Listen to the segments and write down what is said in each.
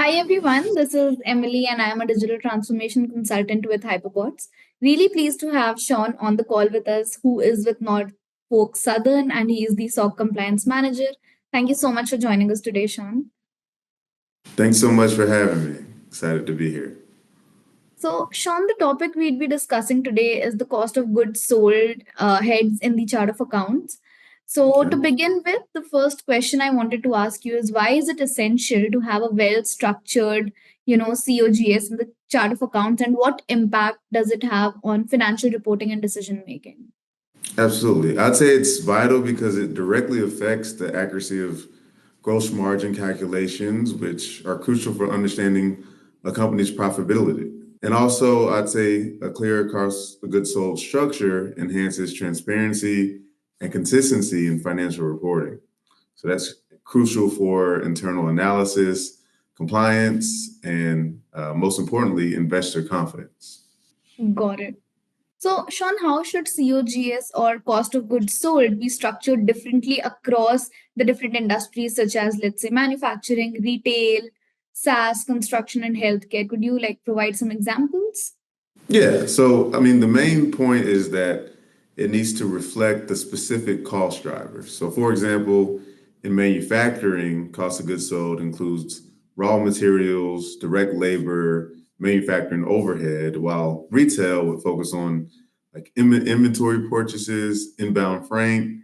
Hi everyone, this is Emily and I am a digital transformation consultant with Hyperbots. Really pleased to have Shaun on the call with us, who is with Norfolk Southern and he is the SOC compliance manager. Thank you so much for joining us today, Shaun. Thanks so much for having me. Excited to be here. So, Shaun, the topic we'd be discussing today is the cost of goods sold heads in the chart of accounts. So, Okay. to begin with, the first question I wanted to ask you is why is it essential to have a well structured, COGS in the chart of accounts, and what impact does it have on financial reporting and decision making? Absolutely. I'd say it's vital because it directly affects the accuracy of gross margin calculations, which are crucial for understanding a company's profitability. And also, I'd say a clear cost of goods sold structure enhances transparency and consistency in financial reporting. So that's crucial for internal analysis, compliance, and most importantly, investor confidence. Got it. So, Sean, how should COGS or cost of goods sold be structured differently across the different industries, such as, let's say, manufacturing, retail, SaaS, construction, and healthcare? Could you provide some examples? Yeah. So, I mean, the main point is that it needs to reflect the specific cost drivers. So, for example, in manufacturing, cost of goods sold includes raw materials, direct labor, manufacturing overhead, while retail would focus on like inventory purchases, inbound freight,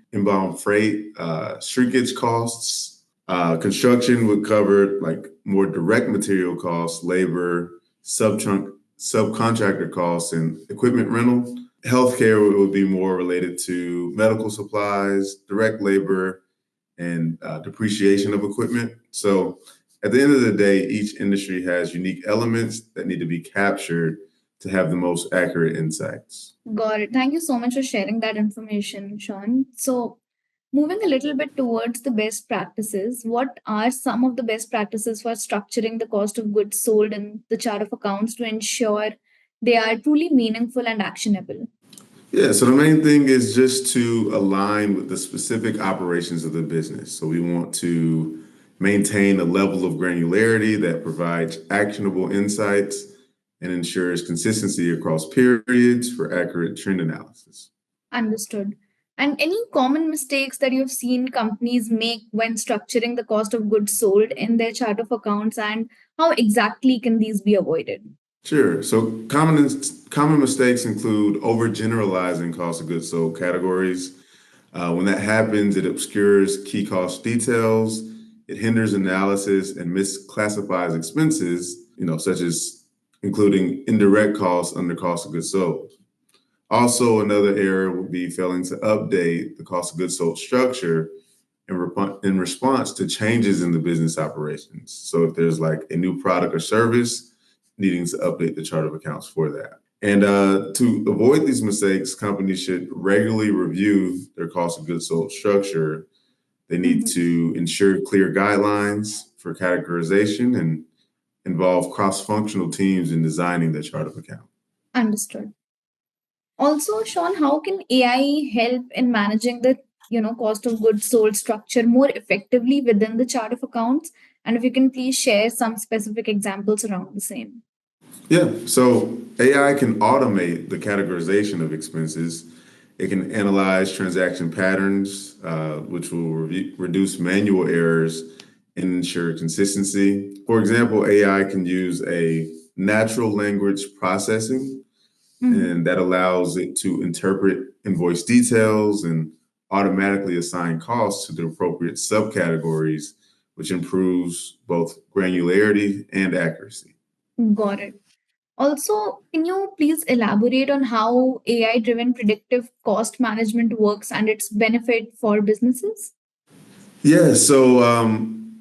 shrinkage costs. Construction would cover like more direct material costs, labor, subcontractor costs, and equipment rental. Healthcare would be more related to medical supplies, direct labor, and depreciation of equipment. So at the end of the day, each industry has unique elements that need to be captured to have the most accurate insights. Got it. Thank you so much for sharing that information, Sean. So, moving a little bit towards the best practices, what are some of the best practices for structuring the cost of goods sold in the chart of accounts to ensure they are truly meaningful and actionable? Yeah, so the main thing is just to align with the specific operations of the business. So we want to maintain a level of granularity that provides actionable insights and ensures consistency across periods for accurate trend analysis. Understood. And any common mistakes that you've seen companies make when structuring the cost of goods sold in their chart of accounts, and how exactly can these be avoided? Sure. So common mistakes include overgeneralizing cost of goods sold categories. When that happens, it obscures key cost details, it hinders analysis and misclassifies expenses, such as including indirect costs under cost of goods sold. Also, another error would be failing to update the cost of goods sold structure in response to changes in the business operations. So if there's like a new product or service, needing to update the chart of accounts for that. And to avoid these mistakes, companies should regularly review their cost of goods sold structure. They need Mhm. to ensure clear guidelines for categorization and involve cross-functional teams in designing the chart of account. Understood. Also, Sean, how can AI help in managing the cost of goods sold structure more effectively within the chart of accounts? And if you can please share some specific examples around the same. Yeah, so AI can automate the categorization of expenses. It can analyze transaction patterns, which will reduce manual errors and ensure consistency. For example, AI can use a natural language processing, Mhm. and that allows it to interpret invoice details and automatically assign costs to the appropriate subcategories, which improves both granularity and accuracy. Got it. Also, can you please elaborate on how AI driven predictive cost management works and its benefit for businesses? Yeah, so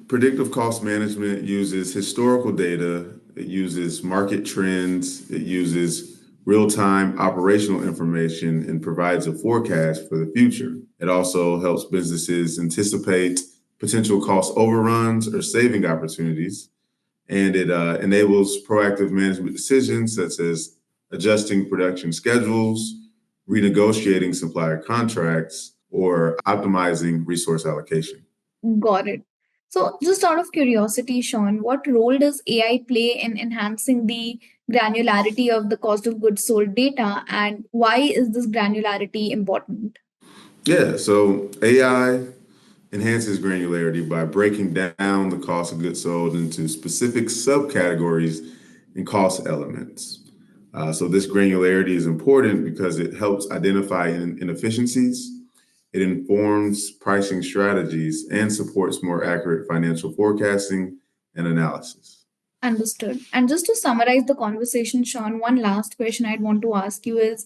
predictive cost management uses historical data, it uses market trends, it uses real time operational information, and provides a forecast for the future. It also helps businesses anticipate potential cost overruns or saving opportunities, and it enables proactive management decisions such as adjusting production schedules, renegotiating supplier contracts, or optimizing resource allocation. Got it. So, just out of curiosity, Sean, what role does AI play in enhancing the granularity of the cost of goods sold data, and why is this granularity important? Yeah, so AI enhances granularity by breaking down the cost of goods sold into specific subcategories and cost elements. So this granularity is important because it helps identify inefficiencies, it informs pricing strategies, and supports more accurate financial forecasting and analysis. Understood. And just to summarize the conversation, Sean, one last question I'd want to ask you is,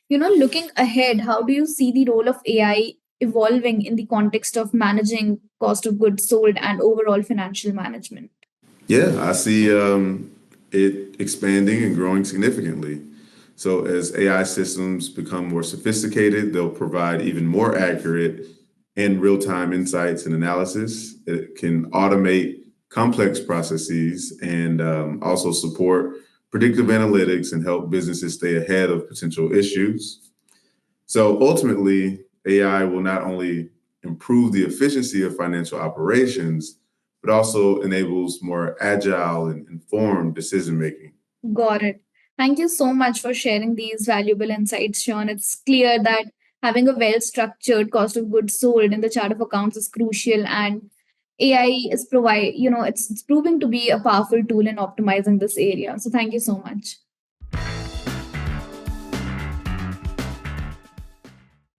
looking ahead, how do you see the role of AI evolving in the context of managing cost of goods sold and overall financial management? Yeah, I see it expanding and growing significantly. So, as AI systems become more sophisticated, they'll provide even more accurate and real time insights and analysis. It can automate complex processes and also support predictive analytics and help businesses stay ahead of potential issues. So, ultimately, AI will not only improve the efficiency of financial operations, but also enables more agile and informed decision making. Got it. Thank you so much for sharing these valuable insights, Sean. It's clear that having a well structured cost of goods sold in the chart of accounts is crucial, and AI is it's proving to be a powerful tool in optimizing this area. So thank you so much.